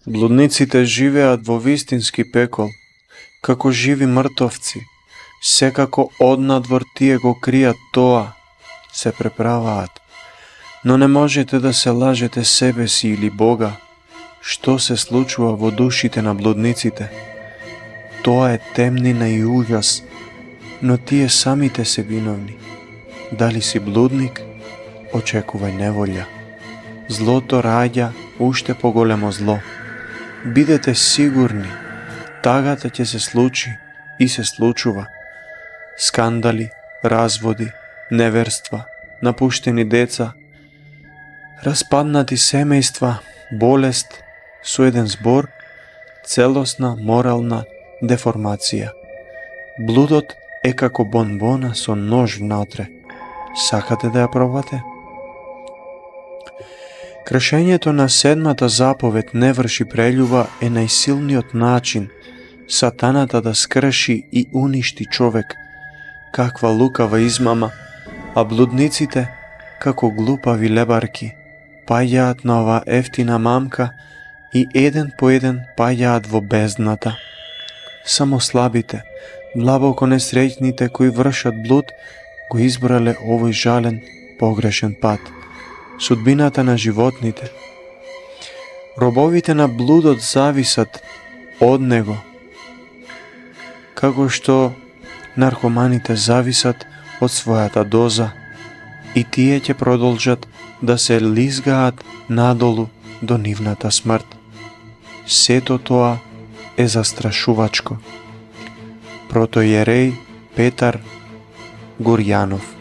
Блудниците живеат во вистински пекол, како живи мртовци. Секако однадвор тие го кријат тоа, се преправаат. Но не можете да се лажете себе си или Бога. Што се случува во душите на блудниците? Тоа е темнина и уѓас, но тие самите се виновни. Дали си блудник? Очекувај неволја. Злото раѓа уште поголемо зло. Бидете сигурни, тагата ќе се случи и се случува. Скандали, разводи, неверства, напуштени деца, распаднати семејства, болест, со еден збор, целосна морална деформација. Блудот е како бонбона со нож внатре. Сакате да ја пробате? Кршењето на седмата заповед не врши прељуба е најсилниот начин сатаната да скрши и уништи човек. Каква лукава измама, а блудниците, како глупави лебарки, паѓаат на оваа ефтина мамка и еден по еден паѓаат во бездната. Само слабите, длабоко несреќните кои вршат блуд, го избрале овој жален, погрешен пат. Судбината на животните. Робовите на блудот зависат од него, како што наркоманите зависат од својата доза, и тие ќе продолжат да се лизгаат надолу до нивната смрт. Сето тоа е застрашувачко. Протоиерей Петар Гурјанов.